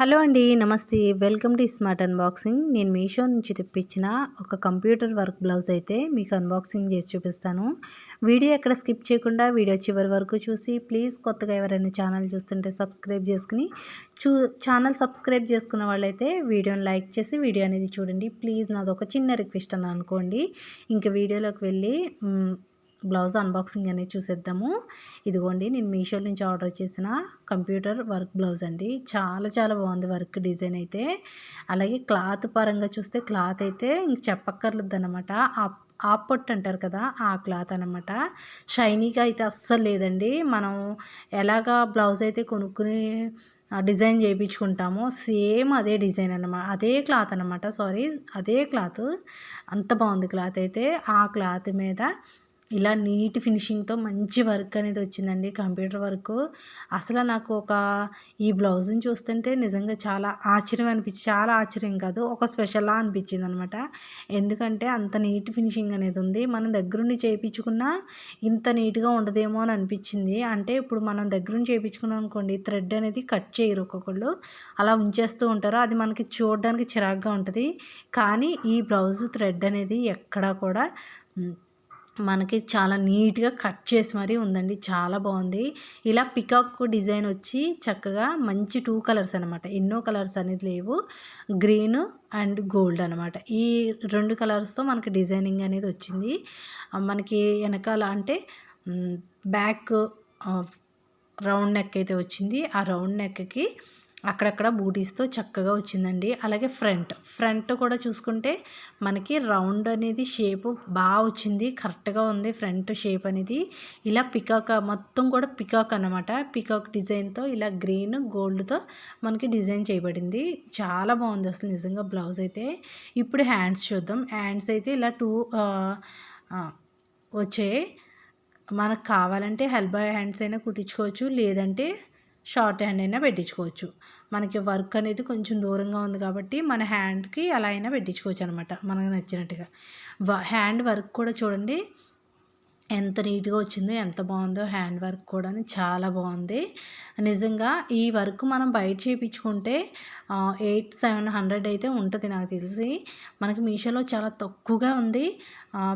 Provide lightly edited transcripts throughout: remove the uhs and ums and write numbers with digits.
Hello అండి, నమస్తే. Welcome to smart unboxing. నేను మీషో నుంచి తెప్పించిన ఒక కంప్యూటర్ వర్క్ బ్లౌజ్ అయితే మీకు అన్బాక్సింగ్ చేసి చూపిస్తాను. వీడియో ఎక్కడ స్కిప్ చేయకుండా వీడియో చివరి వరకు చూసి ప్లీజ్ కొత్తగా ఎవరైనా ఛానల్ చూస్తుంటే సబ్స్క్రైబ్ చేసుకుని ఛానల్ సబ్స్క్రైబ్ చేసుకున్న వాళ్ళైతే వీడియోని లైక్ చేసి వీడియో అనేది చూడండి. ప్లీజ్ నాది ఒక చిన్న రిక్వెస్ట్ అని అనుకోండి. ఇంకా వీడియోలోకి వెళ్ళి బ్లౌజ్ అన్బాక్సింగ్ అనేది చూసేద్దాము. ఇదిగోండి, నేను మీషో నుంచి ఆర్డర్ చేసిన కంప్యూటర్ వర్క్ బ్లౌజ్ అండి. చాలా బాగుంది వర్క్ డిజైన్ అయితే. అలాగే క్లాత్ పరంగా చూస్తే క్లాత్ అయితే ఇంక చెప్పక్కర్లేదు అనమాట. ఆపొట్టు అంటారు కదా, ఆ క్లాత్ అనమాట. షైనీగా అయితే అస్సలు లేదండి. మనం ఎలాగా బ్లౌజ్ అయితే కొనుక్కుని డిజైన్ చేయించుకుంటామో సేమ్ అదే డిజైన్ అనమాట, అదే క్లాత్ అనమాట. అదే క్లాత్. అంత బాగుంది క్లాత్ అయితే. ఆ క్లాత్ మీద ఇలా నీట్ ఫినిషింగ్తో మంచి వర్క్ అనేది వచ్చిందండి, కంప్యూటర్ వర్క్. అసలు నాకు ఈ బ్లౌజ్ని చూస్తుంటే నిజంగా చాలా ఆశ్చర్యం అనిపించింది. చాలా ఆశ్చర్యం కాదు, ఒక స్పెషల్లా అనిపించింది అనమాట. ఎందుకంటే అంత నీట్ ఫినిషింగ్ అనేది ఉంది. మనం దగ్గరుండి చేయించుకున్నా ఇంత నీట్గా ఉండదేమో అని అనిపించింది. అంటే ఇప్పుడు మనం దగ్గరుండి చేయించుకున్నాం అనుకోండి, థ్రెడ్ అనేది కట్ చేయరు ఒక్కొక్కళ్ళు, అలా ఉంచేస్తూ ఉంటారు. అది మనకి చూడడానికి చిరాగ్గా ఉంటుంది. కానీ ఈ బ్లౌజ్ థ్రెడ్ అనేది ఎక్కడా కూడా మనకి చాలా నీట్గా కట్ చేసి మరీ ఉందండి. చాలా బాగుంది. ఇలా పికాక్ డిజైన్ వచ్చి చక్కగా మంచి 2 కలర్స్ అనమాట. ఎన్నో కలర్స్ అనేది లేవు, గ్రీన్ అండ్ గోల్డ్ అనమాట. ఈ 2 కలర్స్తో మనకి డిజైనింగ్ అనేది వచ్చింది. మనకి వెనకాల అంటే బ్యాక్ రౌండ్ నెక్ అయితే వచ్చింది. ఆ రౌండ్ నెక్కి అక్కడక్కడ బూటీస్తో చక్కగా వచ్చిందండి. అలాగే ఫ్రంట్ కూడా చూసుకుంటే మనకి రౌండ్ అనేది షేపు బాగా వచ్చింది, కరెక్ట్గా ఉంది ఫ్రంట్ షేప్ అనేది. ఇలా పికాక్ మొత్తం కూడా పికాక్ అనమాట. పికాక్ డిజైన్తో ఇలా గ్రీన్ గోల్డ్తో మనకి డిజైన్ చేయబడింది. చాలా బాగుంది అసలు నిజంగా బ్లౌజ్ అయితే. ఇప్పుడు హ్యాండ్స్ చూద్దాం. హ్యాండ్స్ అయితే ఇలా 2 వచ్చాయి. మనకు కావాలంటే ఎల్బో హ్యాండ్స్ అయినా కుట్టించుకోవచ్చు, లేదంటే షార్ట్ హ్యాండ్ అయినా పెట్టించుకోవచ్చు. మనకి వర్క్ అనేది కొంచెం దూరంగా ఉంది కాబట్టి మన హ్యాండ్కి అలా అయినా పెట్టించుకోవచ్చు అనమాట, మనకు నచ్చినట్టుగా. హ్యాండ్ వర్క్ కూడా చూడండి ఎంత నీట్గా వచ్చిందో, ఎంత బాగుందో. హ్యాండ్ వర్క్ కూడా చాలా బాగుంది నిజంగా. ఈ వర్క్ మనం బయట చేయించుకుంటే 800-700 అయితే ఉంటుంది నాకు తెలిసి. మనకి మీషోలో చాలా తక్కువగా ఉంది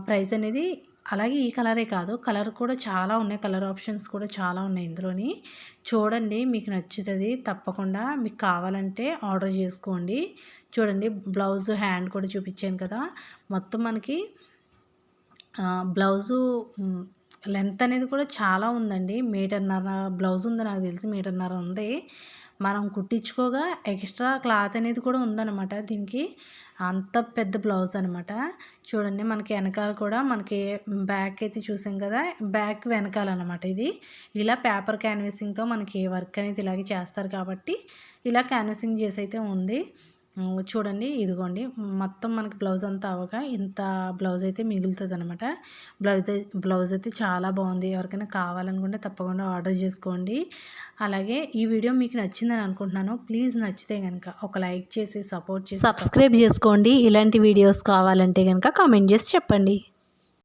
ప్రైస్ అనేది. అలాగే ఈ కలరే కాదు, కలర్ కూడా చాలా ఉన్నాయి, కలర్ ఆప్షన్స్ కూడా చాలా ఉన్నాయి ఇందులోని. చూడండి, మీకు నచ్చుతుంది తప్పకుండా. మీకు కావాలంటే ఆర్డర్ చేసుకోండి. చూడండి, బ్లౌజ్ హ్యాండ్ కూడా చూపించాను కదా. మొత్తం మనకి బ్లౌజు లెంత్ అనేది కూడా చాలా ఉందండి. 1.5 మీటర్ బ్లౌజ్ ఉంది నాకు తెలిసి, 1.5 మీటర్ ఉంది. మనం కుట్టించుకోగా ఎక్స్ట్రా క్లాత్ అనేది కూడా ఉందన్నమాట దీనికి. అంత పెద్ద బ్లౌజ్ అనమాట. చూడండి, మనకి వెనకాల కూడా మనకి బ్యాక్ అయితే చూసాం కదా, బ్యాక్ వెనకాలన్నమాట ఇది. ఇలా పేపర్ క్యాన్వాసింగ్తో మనకి వర్క్ అనేది ఇలాగే చేస్తారు కాబట్టి ఇలా క్యాన్వాసింగ్ చేసి అయితే ఉంది. చూడండి, ఇదిగోండి, మొత్తం మనకి బ్లౌజ్ అంతా అవగా ఇంత బ్లౌజ్ అయితే మిగులుతుంది అనమాట. బ్లౌజ్ అయితే చాలా బాగుంది. ఎవరికైనా కావాలనుకుంటే తప్పకుండా ఆర్డర్ చేసుకోండి. అలాగే ఈ వీడియో మీకు నచ్చిందని అనుకుంటున్నాను. ప్లీజ్ నచ్చితే కనుక ఒక లైక్ చేసి సపోర్ట్ చేసి సబ్స్క్రైబ్ చేసుకోండి. ఇలాంటి వీడియోస్ కావాలంటే కనుక కామెంట్ చేసి చెప్పండి.